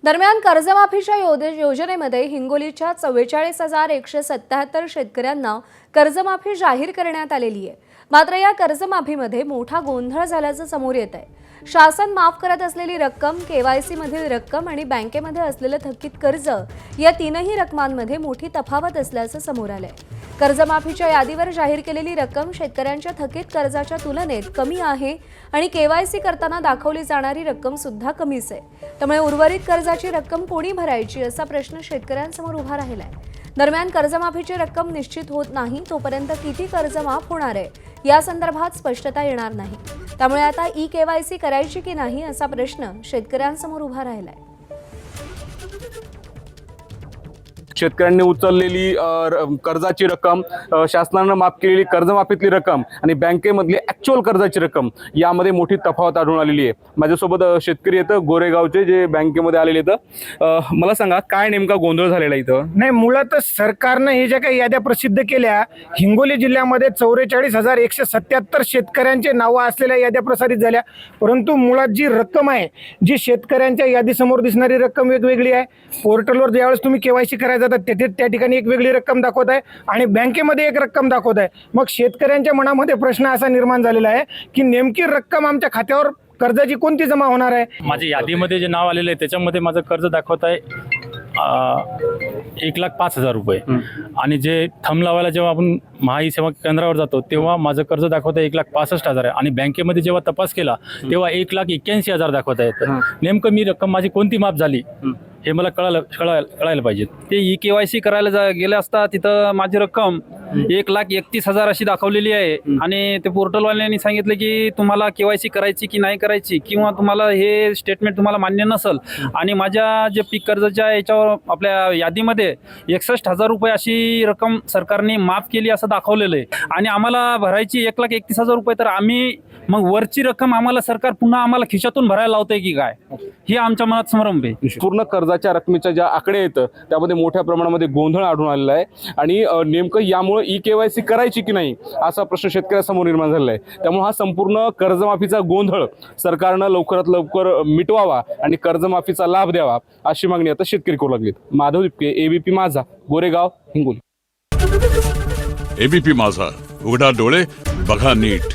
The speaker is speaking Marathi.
दरम्यान कर्जमाफीच्या योजनेमध्ये हिंगोलीच्या 44,177 शेतकऱ्यांना कर्जमाफी जाहीर करण्यात आलेली आहे। मात्र या कर्जमाफीमध्ये मोठा गोंधळ झाल्याचं समोर येत आहे। शासन माफ करत असलेली रक्कम, केवायसी मधील रक्कम आणि बँकेमध्ये असलेले थकीत कर्ज या तीनही रकमांमध्ये मोठी तफावत असल्याचं समोर आलंय। कर्जमाफीच्या यादीवर जाहीर केलेली रक्कम शेतकऱ्यांच्या थकीत कर्जाच्या तुलनेत कमी आहे आणि केवायसी करताना दाखवली जाणारी रक्कम सुद्धा कमीच आहे। त्यामुळे उर्वरित कर्जाची रक्कम कोणी भरायची असा प्रश्न शेतकऱ्यांसमोर उभा राहिलाय। दरम्यान कर्जमाफीची रक्कम निश्चित होत नाही तोपर्यंत किती कर्ज माफ होणार आहे या संदर्भात स्पष्टता येणार नाही। त्यामुळे आता केवायसी करायची की नाही असा प्रश्न शेतकऱ्यांसमोर उभा राहिलाय। शेतकऱ्यांनी उचललेली कर्जाची रक्कम, शासनाने माफ केलेली कर्जमाफीतली रक्कम आणि बँकेमधली ॲक्च्युअल कर्जाची रक्कम यामध्ये मोठी तफावत आढळून आलेली आहे। माझ्यासोबत शेतकरी येतं गोरेगावचे, जे बँकेमध्ये आलेले येतं। मला सांगा, काय नेमका गोंधळ झालेला इथं? नाही, मुळातच सरकारनं हे ज्या काही याद्या प्रसिद्ध केल्या, हिंगोली जिल्ह्यामध्ये 44,177 शेतकऱ्यांचे नावं असलेल्या याद्या प्रसारित झाल्या। परंतु मुळात जी रक्कम आहे, जी शेतकऱ्यांच्या यादीसमोर दिसणारी रक्कम वेगवेगळी आहे। पोर्टलवर ज्यावेळेस तुम्ही केवायसी करायला जातात तेथे त्या ठिकाणी एक वेगळी रक्कम दाखवत आहे आणि बँकेमध्ये एक रक्कम दाखवत आहे। मग शेतकऱ्यांच्या मनामध्ये प्रश्न असा निर्माण झालेला आहे की नेमकी रक्कम आमच्या खात्यावर कर्जाची कोणती जमा होणार आहे? माझ्या यादीमध्ये जे नाव आलेलं आहे त्याच्यामध्ये माझं कर्ज दाखवत आहे 1,05,000 रुपये आणि जे थंब लावायला जेव्हा आपण महाई सेवा केंद्रावर जातो तेव्हा माझं कर्ज दाखवत आहे 1,65,000 आहे आणि बँकेमध्ये जेव्हा तपास केला तेव्हा 1,81,000 दाखवत आहे। नेमकं मी रक्कम माझी कोणती माफ झाली हे मला कळायला पाहिजे। ते केवायसी करायला गेले असता तिथं माझी रक्कम 1,31,000 अशी दाखवलेली आहे आणि ते पोर्टलवाल्यांनी सांगितलं की तुम्हाला केवायसी करायची की नाही करायची, किंवा तुम्हाला हे स्टेटमेंट तुम्हाला मान्य नसेल। आणि माझ्या जे पीक कर्जाच्या याच्यावर आपल्या यादीमध्ये 61,000 रुपये अशी रक्कम सरकारने माफ केली असं दाखवलेलं आहे आणि आम्हाला भरायची 1,31,000 रुपये। तर आम्ही मग वरची रक्कम आम्हाला सरकार पुन्हा आम्हाला खिशातून भरायला लावतंय की काय, हे आमच्या मनात संभ्रम आहे। पूर्ण कर्जाच्या रकमेच्या ज्या आकडे येतं त्यामध्ये मोठ्या प्रमाणामध्ये गोंधळ आढळून आलेला आहे आणि नेमकं यामुळे केवायसी करायची की नाही असा प्रश्न शेतकऱ्यांसमोर निर्माण झालेला आहे। त्यामुळे हा संपूर्ण कर्जमाफीचा गोंधळ सरकारनं लवकरात लवकर मिटवावा आणि कर्जमाफीचा लाभ द्यावा अशी मागणी आता शेतकरी करू लागलीत। माधव दिपके, एबीपी माझा, गोरेगाव, हिंगोली। एबीपी माझा, उघडा डोळे बघा नीट।